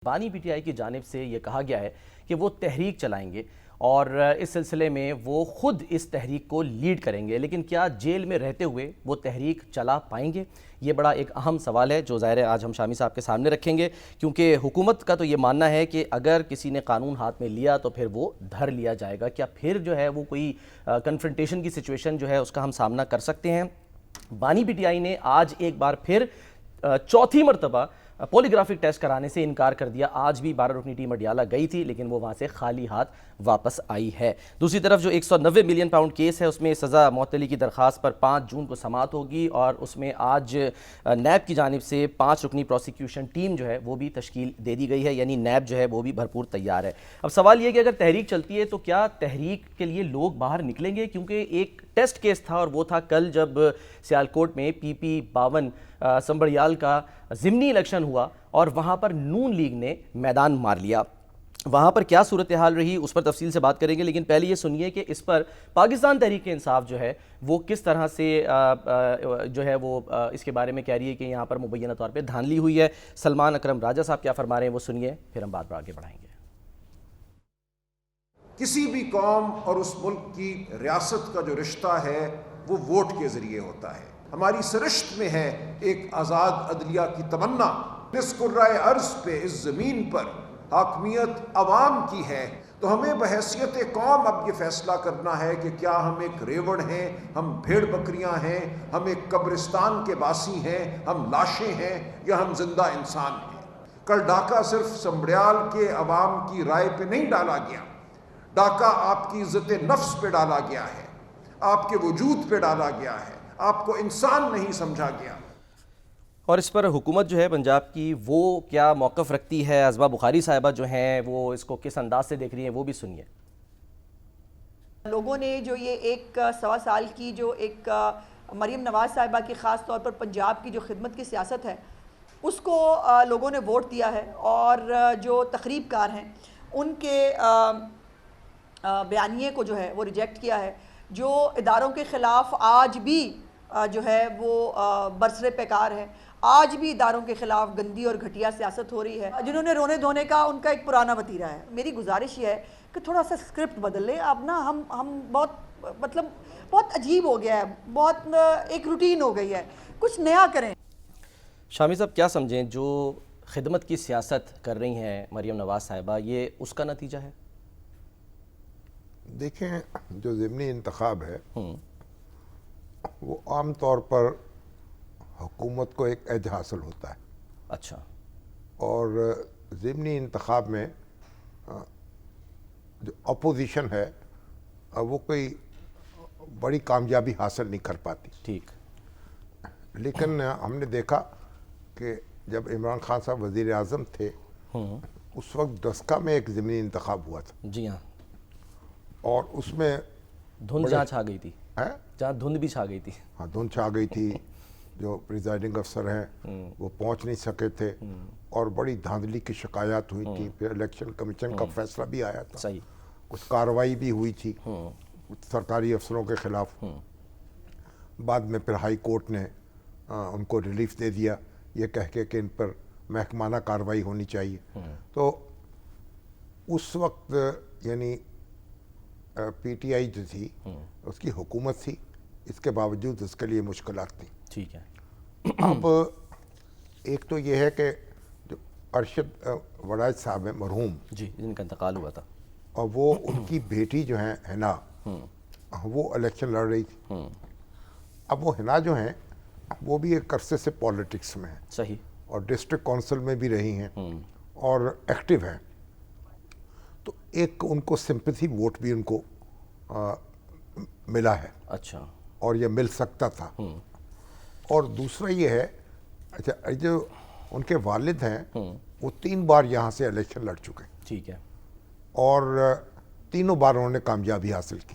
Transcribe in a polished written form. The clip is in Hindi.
बानी पीटीआई की जानिब से ये कहा गया है कि वो तहरीक चलाएंगे और इस सिलसिले में वो खुद इस तहरीक को लीड करेंगे, लेकिन क्या जेल में रहते हुए वो तहरीक चला पाएंगे? ये बड़ा एक अहम सवाल है जो ज़ाहिर है आज हम शामी साहब के सामने रखेंगे, क्योंकि हुकूमत का तो ये मानना है कि अगर किसी ने कानून हाथ में लिया तो फिर वो धर लिया जाएगा। क्या फिर जो है वो कोई कन्फ्रंटेशन की सिचुएशन जो है उसका हम सामना कर सकते हैं? बानी पीटीआई ने आज एक बार फिर चौथी मरतबा पॉलीग्राफिक टेस्ट कराने से इनकार कर दिया। आज भी 12 रुकनी टीम अडियाला गई थी, लेकिन वो वहाँ से खाली हाथ वापस आई है। दूसरी तरफ जो 190 मिलियन पाउंड केस है उसमें सज़ा मअतली की दरख्वास्त पर 5 जून को समाअत होगी और उसमें आज नैब की जानिब से 5 रुकनी प्रोसिक्यूशन टीम जो है वो भी तश्कील दे दी गई है, यानी नैब जो है वो भी भरपूर तैयार है। अब सवाल ये कि अगर तहरीक चलती है तो क्या तहरीक के लिए लोग बाहर निकलेंगे? क्योंकि एक टेस्ट केस था और वो था कल जब सियालकोट में PP 52 संबड़ियाल का ज़िमनी इलेक्शन हुआ और वहाँ पर नून लीग ने मैदान मार लिया। वहाँ पर क्या सूरत हाल रही उस पर तफसील से बात करेंगे, लेकिन पहले ये सुनिए कि इस पर पाकिस्तान तहरीक-ए-इंसाफ जो है वो किस तरह से जो है वो इसके बारे में कह रही है कि यहाँ पर मुबैना तौर पर धांधली हुई है। सलमान अकरम राजा साहब क्या फरमा रहे हैं वो सुनिए, फिर हम बात पर आगे बढ़ाएंगे। किसी भी कौम और उस मुल्क की रियासत का जो रिश्ता है वो वोट के ज़रिए होता है। हमारी सरिश्त में है एक आज़ाद अदलिया की तमन्ना। इस कुर्राए अर्ज़ पे, इस ज़मीन पर हाकमियत अवाम की है, तो हमें बहैसियत कौम अब ये फैसला करना है कि क्या हम एक रेवड़ हैं, हम भेड़ बकरियां हैं, हम एक कब्रिस्तान के बासी हैं, हम लाशें हैं, या हम जिंदा इंसान हैं। कल डाका सिर्फ संबड़ियाल के अवाम की राय पे नहीं डाला गया, डाका आपकी इज्जत नफ्स पे डाला गया है, आपके वजूद पे डाला गया है, आपको इंसान नहीं समझा गया। और इस पर हुकूमत जो है पंजाब की वो क्या मौक़िफ़ रखती है? अज़मा बुखारी साहिबा जो हैं वो इसको किस अंदाज से देख रही हैं वो भी सुनिए। लोगों ने जो ये एक 1.25 साल की जो एक मरीम नवाज़ साहिबा की ख़ास तौर पर पंजाब की जो खिदमत की सियासत है उसको लोगों ने वोट दिया है, और जो तकरीबकार हैं उनके बयानिए को जो है वो रिजेक्ट किया है। जो इदारों के ख़िलाफ़ आज भी जो है वो बरसरे पैकार है, आज भी इदारों के ख़िलाफ़ गंदी और घटिया सियासत हो रही है। जिन्होंने रोने धोने का उनका एक पुराना वतीरा है। मेरी गुजारिश ये है कि थोड़ा सा स्क्रिप्ट बदल लें। अब ना हम बहुत अजीब हो गया है, बहुत एक रूटीन हो गई है, कुछ नया करें। शामी साहब क्या समझें जो खिदमत की सियासत कर रही हैं मरीम नवाज़ साहिबा, ये उसका नतीजा है? देखें, जो ज़िमनी इंतखाब है वो आम तौर पर हुकूमत को एक एज हासिल होता है। अच्छा। और ज़िमनी इंतखाब में जो अपोजिशन है वो कोई बड़ी कामयाबी हासिल नहीं कर पाती। ठीक। लेकिन हमने देखा कि जब इमरान खान साहब वज़ीर आज़म थे उस वक्त डस्का में एक ज़िमनी इंतखाब हुआ था। जी हाँ। और उसमें धुंध जहाँ छा गई थी, जहाँ धुंध भी छा गई थी। हाँ, धुंध छा गई थी। जो प्रिजाइडिंग अफसर हैं वो पहुंच नहीं सके थे और बड़ी धांधली की शिकायत हुई थी। फिर इलेक्शन कमीशन का फैसला भी आया था। सही। कुछ कार्रवाई भी हुई थी कुछ सरकारी अफसरों के खिलाफ। बाद में फिर हाई कोर्ट ने उनको रिलीफ दे दिया, ये कह के कि इन पर महकमाना कार्रवाई होनी चाहिए। तो उस वक्त यानी PTI जो थी उसकी हुकूमत थी, इसके बावजूद उसके लिए मुश्किलात थी। ठीक है। अब एक तो ये है कि जो अरशद वड़ाइज साहब हैं मरहूम, जी, जिनका इंतकाल हुआ था, और वो उनकी बेटी जो है हिना, वो इलेक्शन लड़ रही थी। अब वो हिना जो हैं वो भी एक अरसे से पॉलिटिक्स में है। सही। और डिस्ट्रिक्ट काउंसिल में भी रही हैं और एक्टिव हैं। तो एक उनको सिंपैथी वोट भी उनको मिला है। अच्छा। और ये मिल सकता था। और दूसरा ये है, अच्छा, जो उनके वालिद हैं वो 3 बार यहाँ से इलेक्शन लड़ चुके हैं। ठीक है। और तीनों बार उन्होंने कामयाबी हासिल की।